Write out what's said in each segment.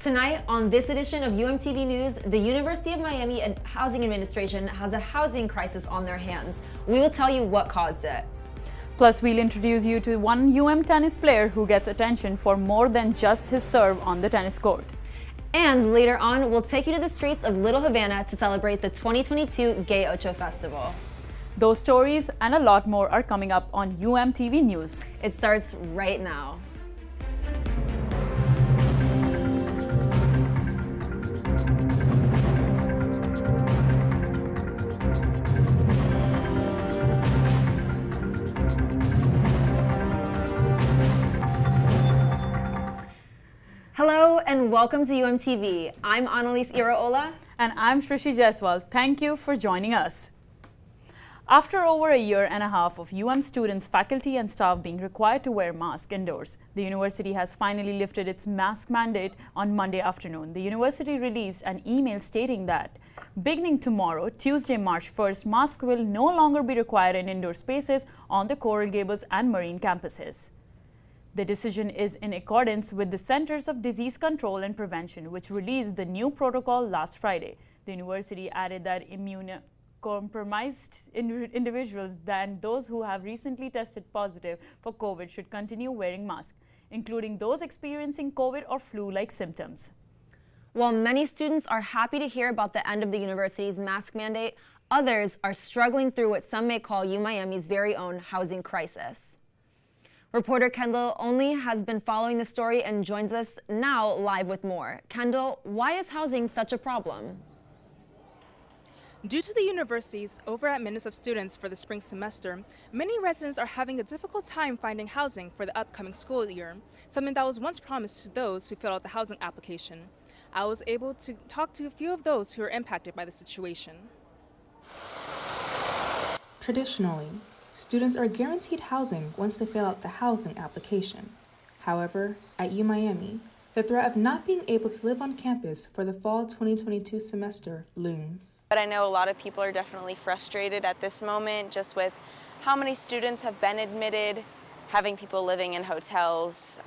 Tonight, on this edition of UMTV News, the University of Miami Housing Administration has a housing crisis on their hands. We will tell you what caused it. Plus, we'll introduce you to one tennis player who gets attention for more than just his serve on the tennis court. And later on, we'll take you to the streets of Little Havana to celebrate the 2022 Gay Ocho Festival. Those stories and a lot more are coming up on UMTV News. It starts right now. Hello and welcome to UMTV. I'm Annalise Iraola. And I'm Shrishi Jaiswal. Thank you for joining us. After over a year and a half of UM students, faculty and staff being required to wear masks indoors, the university has finally lifted its mask mandate on Monday afternoon. The university released an email stating that beginning tomorrow, Tuesday, March 1st, masks will no longer be required in indoor spaces on the Coral Gables and Marine campuses. The decision is in accordance with the Centers of Disease Control and Prevention, which released the new protocol last Friday. The university added that immunocompromised individuals and those who have recently tested positive for COVID should continue wearing masks, including those experiencing COVID or flu-like symptoms. While many students are happy to hear about the end of the university's mask mandate, others are struggling through what some may call UMiami's very own housing crisis. Reporter Kendall Only has been following the story and joins us now live with more. Kendall, why is housing such a problem? Due to the university's over-admittance of students for the spring semester, many residents are having a difficult time finding housing for the upcoming school year, something that was once promised to those who filled out the housing application. I was able to talk to a few of those who are impacted by the situation. Traditionally, students are guaranteed housing once they fill out the housing application. However, at UMiami, the threat of not being able to live on campus for the fall 2022 semester looms. But I know a lot of people are definitely frustrated at this moment just with how many students have been admitted, having people living in hotels.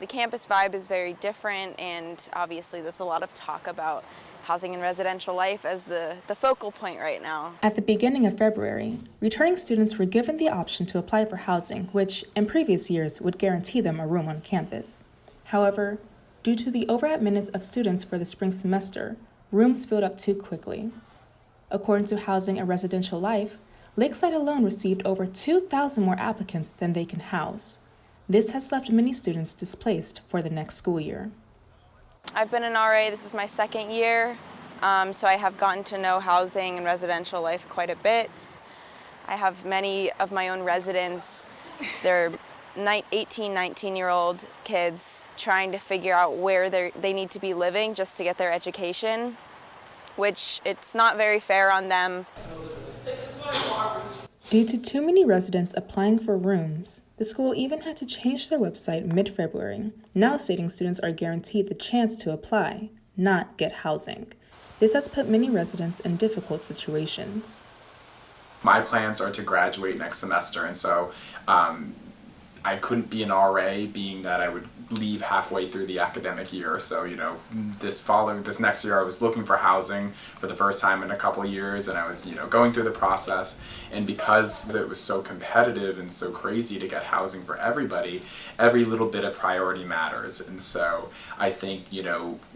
The campus vibe is very different, and obviously there's a lot of talk about housing and residential life as the focal point right now. At the beginning of February, returning students were given the option to apply for housing, which in previous years would guarantee them a room on campus. However, due to the over-admittance of students for the spring semester, rooms filled up too quickly. According to Housing and Residential Life, Lakeside alone received over 2,000 more applicants than they can house. This has left many students displaced for the next school year. I've been an RA, this is my second year, so I have gotten to know housing and residential life quite a bit. I have many of my own residents. They're 18, 19-year-old kids trying to figure out where they need to be living just to get their education, which it's not very fair on them. Due to too many residents applying for rooms, the school even had to change their website mid-February, now stating students are guaranteed the chance to apply, not get housing. This has put many residents in difficult situations. My plans are to graduate next semester, and so I couldn't be an RA, being that I would leave halfway through the academic year. So, this next year I was looking for housing for the first time in a couple of years, and I was, going through the process. And because it was so competitive and so crazy to get housing for everybody, every little bit of priority matters. And so I think,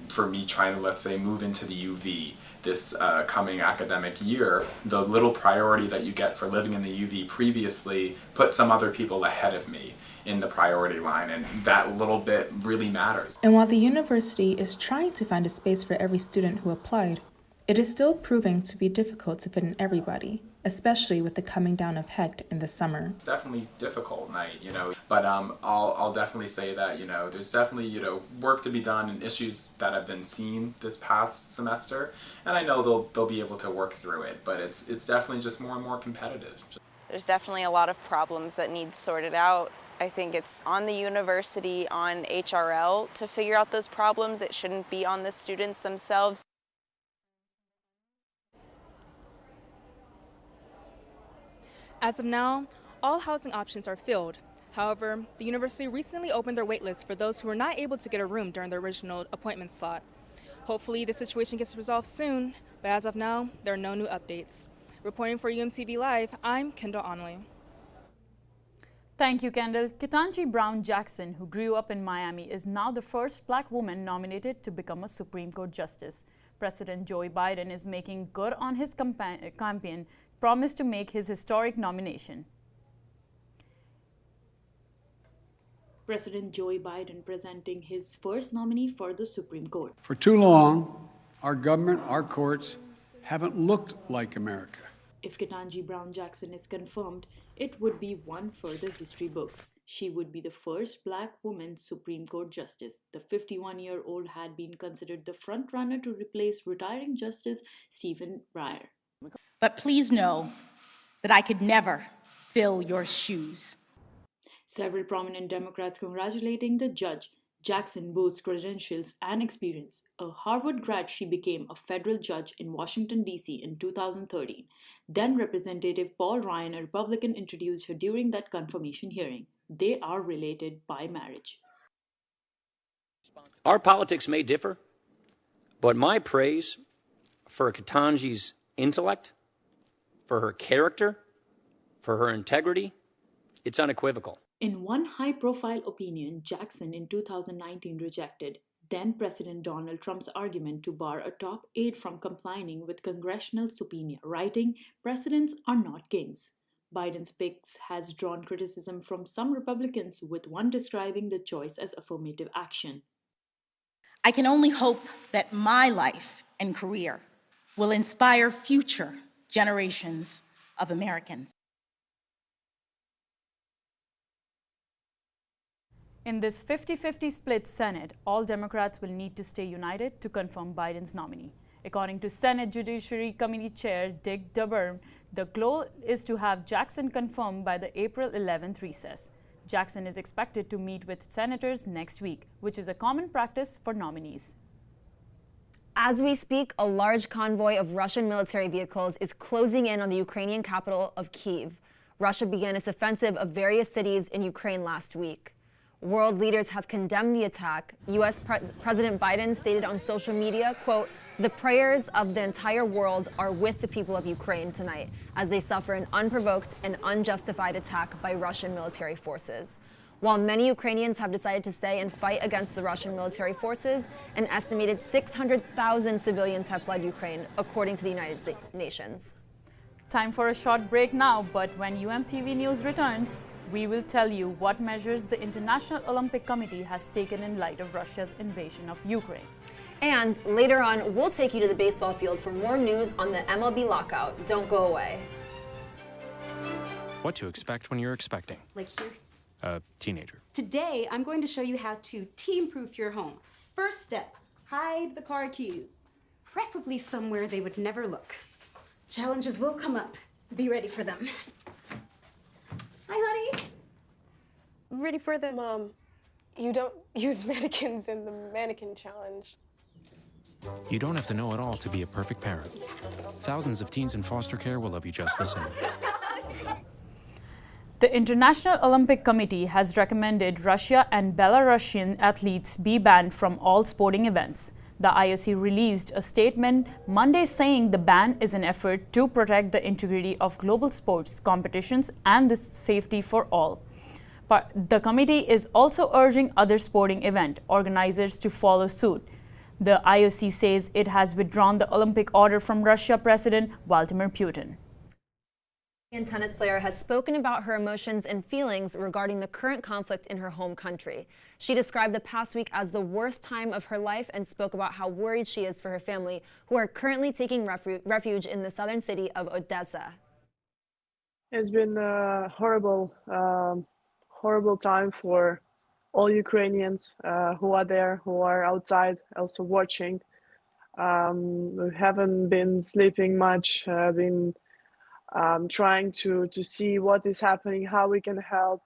for me trying to, let's say, move into the UV this coming academic year, the little priority that you get for living in the UV previously put some other people ahead of me in the priority line, and that little bit really matters. And while the university is trying to find a space for every student who applied, it is still proving to be difficult to fit in everybody, especially with the coming down of HECT in the summer. It's definitely difficult night, but I'll definitely say that, there's definitely, work to be done and issues that have been seen this past semester, and I know they'll be able to work through it, but it's definitely just more and more competitive. There's definitely a lot of problems that need sorted out. I think it's on the university, on HRL to figure out those problems. It shouldn't be on the students themselves. As of now, all housing options are filled. However, the university recently opened their waitlist for those who were not able to get a room during their original appointment slot. Hopefully, this situation gets resolved soon, but as of now, there are no new updates. Reporting for UMTV Live, I'm Kendall Onley. Thank you, Kendall. Ketanji Brown Jackson, who grew up in Miami, is now the first Black woman nominated to become a Supreme Court justice. President Joe Biden is making good on his campaign promise to make his historic nomination. President Joe Biden presenting his first nominee for the Supreme Court. For too long, our government, our courts, haven't looked like America. If Ketanji Brown Jackson is confirmed, it would be one for the history books. She would be the first Black woman Supreme Court justice. The 51-year-old had been considered the front-runner to replace retiring Justice Stephen Breyer. But please know that I could never fill your shoes. Several prominent Democrats congratulating the judge. Jackson boasts credentials and experience. A Harvard grad, she became a federal judge in Washington, D.C. in 2013. Then Representative Paul Ryan, a Republican, introduced her during that confirmation hearing. They are related by marriage. Our politics may differ, but my praise for Ketanji's intellect, for her character, for her integrity, it's unequivocal. In one high-profile opinion, Jackson in 2019 rejected then-President Donald Trump's argument to bar a top aide from complying with congressional subpoena, writing, "Presidents are not kings." Biden's picks has drawn criticism from some Republicans, with one describing the choice as affirmative action. I can only hope that my life and career will inspire future generations of Americans. In this 50-50 split Senate, all Democrats will need to stay united to confirm Biden's nominee. According to Senate Judiciary Committee Chair Dick Durbin, the goal is to have Jackson confirmed by the April 11th recess. Jackson is expected to meet with senators next week, which is a common practice for nominees. As we speak, a large convoy of Russian military vehicles is closing in on the Ukrainian capital of Kyiv. Russia began its offensive of various cities in Ukraine last week. World leaders have condemned the attack. U.S. President Biden stated on social media, quote, "The prayers of the entire world are with the people of Ukraine tonight as they suffer an unprovoked and unjustified attack by Russian military forces." While many Ukrainians have decided to stay and fight against the Russian military forces, an estimated 600,000 civilians have fled Ukraine, according to the United Nations. Time for a short break now, but when UMTV News returns, we will tell you what measures the International Olympic Committee has taken in light of Russia's invasion of Ukraine. And later on, we'll take you to the baseball field for more news on the MLB lockout. Don't go away. What to expect when you're expecting Like here. a teenager. Today, I'm going to show you how to team-proof your home. First step, hide the car keys, preferably somewhere they would never look. Challenges will come up. Be ready for them. Hi, honey. I'm ready for the... Mom, you don't use mannequins in the mannequin challenge. You don't have to know it all to be a perfect parent. Thousands of teens in foster care will love you just the same. The International Olympic Committee has recommended Russia and Belarusian athletes be banned from all sporting events. The IOC released a statement Monday saying the ban is an effort to protect the integrity of global sports competitions and the safety for all. But the committee is also urging other sporting event organizers to follow suit. The IOC says it has withdrawn the Olympic order from Russia President Vladimir Putin. An tennis player has spoken about her emotions and feelings regarding the current conflict in her home country. She described the past week as the worst time of her life and spoke about how worried she is for her family, who are currently taking refuge in the southern city of Odessa. It's been a horrible time for all Ukrainians who are there, who are outside, also watching. We haven't been sleeping much, been trying to see what is happening, how we can help,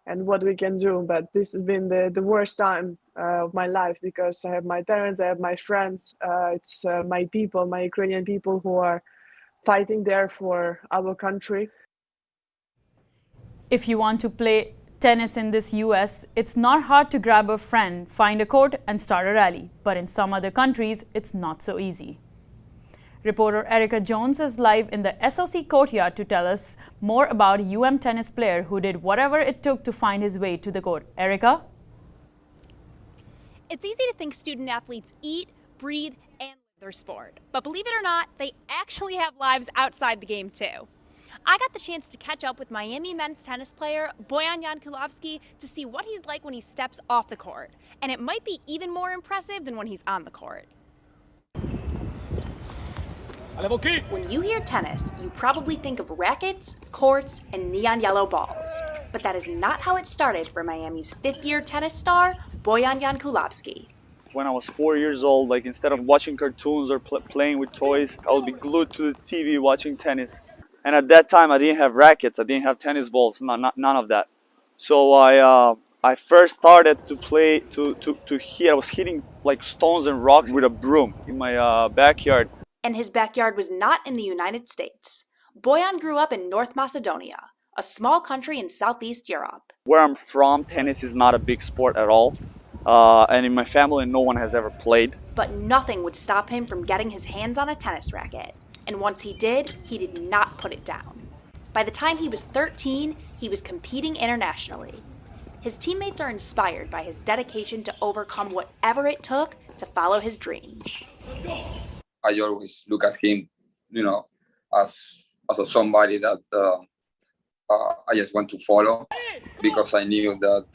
and what we can do. But this has been the worst time of my life, because I have my parents, I have my friends, it's my people, my Ukrainian people who are fighting there for our country. If you want to play tennis in this US, it's not hard to grab a friend, find a court, and start a rally. But in some other countries, it's not so easy. Reporter Erica Jones is live in the SOC courtyard to tell us more about UM tennis player who did whatever it took to find his way to the court. Erica? It's easy to think student athletes eat, breathe, and live their sport. But believe it or not, they actually have lives outside the game too. I got the chance to catch up with Miami men's tennis player Bojan Jankulovski to see what he's like when he steps off the court. And it might be even more impressive than when he's on the court. When you hear tennis, you probably think of rackets, courts, and neon yellow balls. But that is not how it started for Miami's fifth-year tennis star, Bojan Jankulovski. When I was 4 years old, like instead of watching cartoons or playing with toys, I would be glued to the TV watching tennis. And at that time, I didn't have rackets, I didn't have tennis balls, none of that. So I first started to play, to hit. I was hitting like stones and rocks with a broom in my backyard. And his backyard was not in the United States. Bojan grew up in North Macedonia, a small country in Southeast Europe. Where I'm from, tennis is not a big sport at all. And in my family, no one has ever played. But nothing would stop him from getting his hands on a tennis racket. And once he did not put it down. By the time he was 13, he was competing internationally. His teammates are inspired by his dedication to overcome whatever it took to follow his dreams. I always look at him, as a somebody that I just want to follow, because I knew that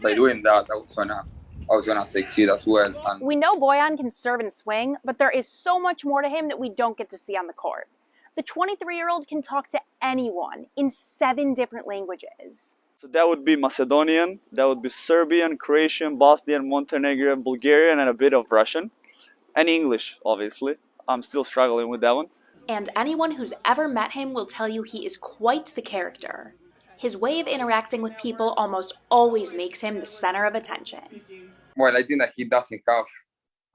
by doing that I was gonna succeed as well. And we know Bojan can serve and swing, but there is so much more to him that we don't get to see on the court. The 23-year-old can talk to anyone in 7 different languages. So that would be Macedonian, that would be Serbian, Croatian, Bosnian, Montenegrin, Bulgarian, and a bit of Russian. And English, obviously. I'm still struggling with that one. And anyone who's ever met him will tell you he is quite the character. His way of interacting with people almost always makes him the center of attention. Well, I think that he doesn't have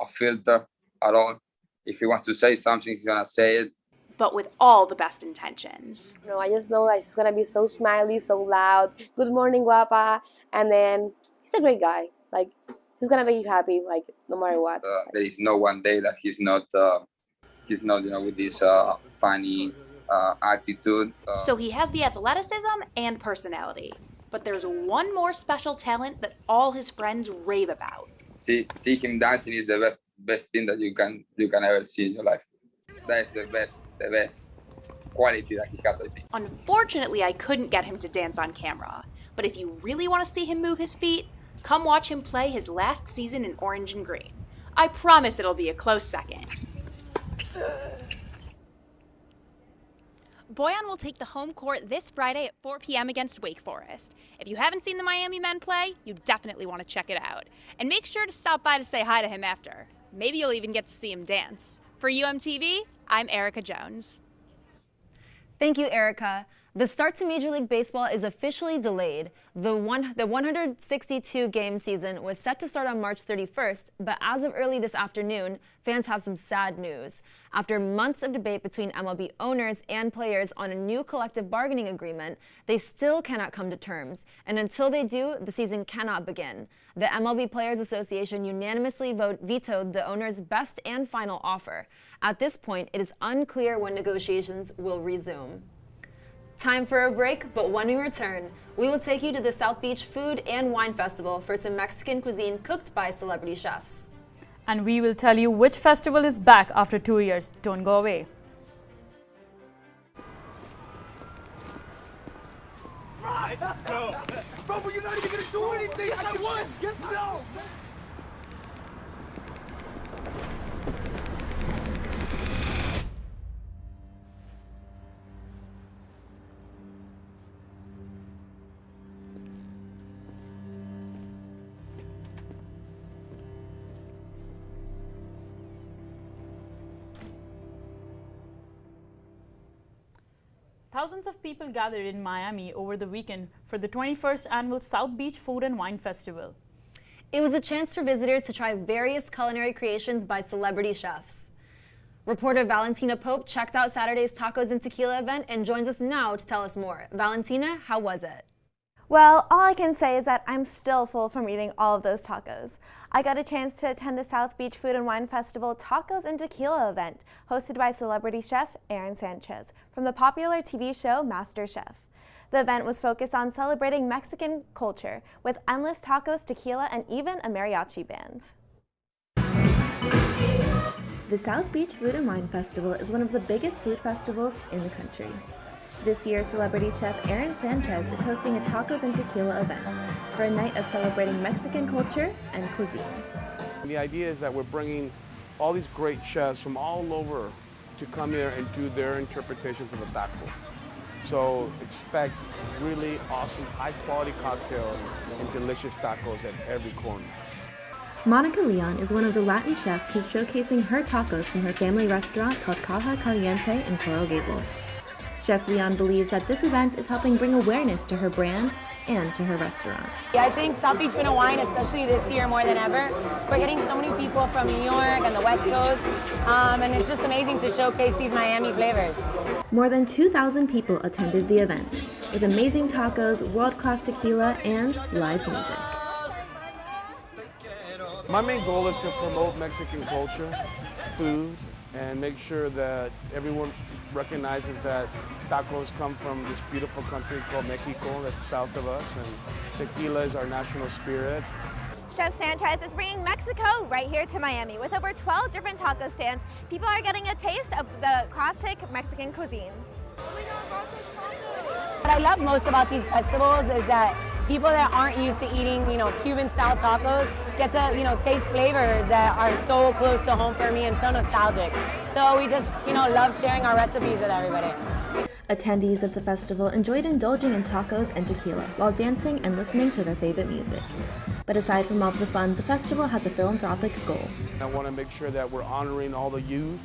a filter at all. If he wants to say something, he's gonna say it. But with all the best intentions. I just know that he's gonna be so smiley, so loud. Good morning, guapa. And then he's a great guy. Like, he's gonna make you happy, like, no matter what. There is no one day that he's not, with this funny attitude. So he has the athleticism and personality. But there's one more special talent that all his friends rave about. See him dancing is the best thing that you can ever see in your life. That is the best quality that he has, I think. Unfortunately, I couldn't get him to dance on camera. But if you really want to see him move his feet, come watch him play his last season in orange and green. I promise it'll be a close second. Bojan will take the home court this Friday at 4 p.m. against Wake Forest. If you haven't seen the Miami men play, you definitely want to check it out. And make sure to stop by to say hi to him after. Maybe you'll even get to see him dance. For UMTV, I'm Erica Jones. Thank you, Erica. The start to Major League Baseball is officially delayed. The 162-game season was set to start on March 31st, but as of early this afternoon, fans have some sad news. After months of debate between MLB owners and players on a new collective bargaining agreement, they still cannot come to terms, and until they do, the season cannot begin. The MLB Players Association unanimously vetoed the owners' best and final offer. At this point, it is unclear when negotiations will resume. Time for a break, but when we return, we will take you to the South Beach Food and Wine Festival for some Mexican cuisine cooked by celebrity chefs. And we will tell you which festival is back after 2 years. Don't go away. Right! Bro, but you're not even gonna do anything! Yes, I was! Yes, no! Thousands of people gathered in Miami over the weekend for the 21st annual South Beach Food and Wine Festival. It was a chance for visitors to try various culinary creations by celebrity chefs. Reporter Valentina Pope checked out Saturday's Tacos and Tequila event and joins us now to tell us more. Valentina, how was it? Well, all I can say is that I'm still full from eating all of those tacos. I got a chance to attend the South Beach Food and Wine Festival Tacos and Tequila event, hosted by celebrity chef Aaron Sanchez from the popular TV show MasterChef. The event was focused on celebrating Mexican culture with endless tacos, tequila, and even a mariachi band. The South Beach Food and Wine Festival is one of the biggest food festivals in the country. This year, celebrity chef Aaron Sanchez is hosting a tacos and tequila event for a night of celebrating Mexican culture and cuisine. The idea is that we're bringing all these great chefs from all over to come here and do their interpretations of a taco. So expect really awesome, high-quality cocktails and delicious tacos at every corner. Monica Leon is one of the Latin chefs who's showcasing her tacos from her family restaurant called Caja Caliente in Coral Gables. Chef Leon believes that this event is helping bring awareness to her brand and to her restaurant. Yeah, I think South Beach Food and Wine, especially this year more than ever, we're getting so many people from New York and the West Coast, and it's just amazing to showcase these Miami flavors. More than 2,000 people attended the event, with amazing tacos, world-class tequila, and live music. My main goal is to promote Mexican culture, food, and make sure that everyone recognizes that tacos come from this beautiful country called Mexico that's south of us, and tequila is our national spirit. Chef Sanchez is bringing Mexico right here to Miami. With over 12 different taco stands, people are getting a taste of the classic Mexican cuisine. What I love most about these festivals is that people that aren't used to eating, Cuban-style tacos get to, taste flavors that are so close to home for me and so nostalgic. So we just, love sharing our recipes with everybody. Attendees of the festival enjoyed indulging in tacos and tequila while dancing and listening to their favorite music. But aside from all of the fun, the festival has a philanthropic goal. I want to make sure that we're honoring all the youth,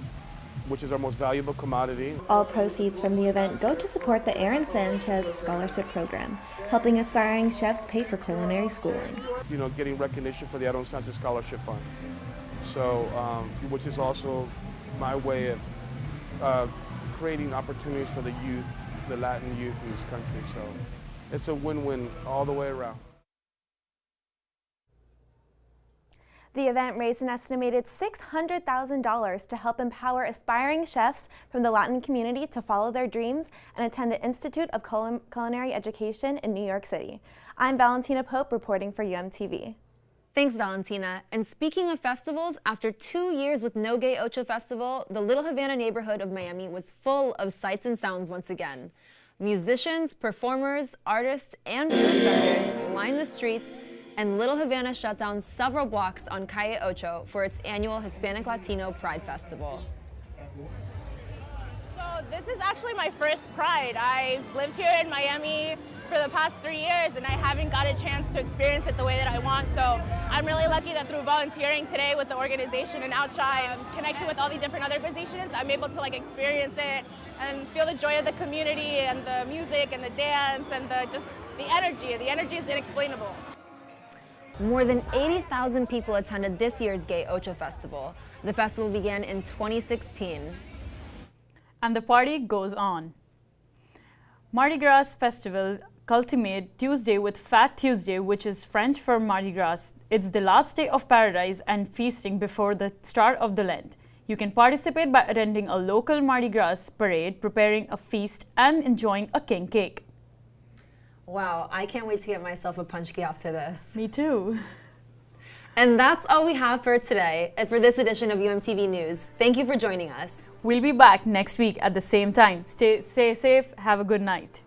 which is our most valuable commodity. All proceeds from the event go to support the Aaron Sanchez Scholarship Program, helping aspiring chefs pay for culinary schooling. Getting recognition for the Aaron Sanchez Scholarship Fund. So, which is also my way of creating opportunities for the youth, the Latin youth in this country. So it's a win-win all the way around. The event raised an estimated $600,000 to help empower aspiring chefs from the Latin community to follow their dreams and attend the Institute of Culinary Education in New York City. I'm Valentina Pope reporting for UMTV. Thanks, Valentina. And speaking of festivals, after 2 years with No Gay Ocho Festival, the Little Havana neighborhood of Miami was full of sights and sounds once again. Musicians, performers, artists, and food vendors lined the streets, and Little Havana shut down several blocks on Calle Ocho for its annual Hispanic Latino Pride Festival. So this is actually my first Pride. I've lived here in Miami for the past 3 years and I haven't got a chance to experience it the way that I want. So I'm really lucky that through volunteering today with the organization and Outshine and connecting with all the different other organizations, I'm able to experience it and feel the joy of the community and the music and the dance and the energy. The energy is inexplainable. More than 80,000 people attended this year's Gay Ocho Festival. The festival began in 2016. And the party goes on. Mardi Gras Festival culminated Tuesday with Fat Tuesday, which is French for Mardi Gras. It's the last day of paradise and feasting before the start of the Lent. You can participate by attending a local Mardi Gras parade, preparing a feast, and enjoying a king cake. Wow, I can't wait to get myself a punch key after this. Me too. And that's all we have for today and for this edition of UMTV News. Thank you for joining us. We'll be back next week at the same time. Stay safe, have a good night.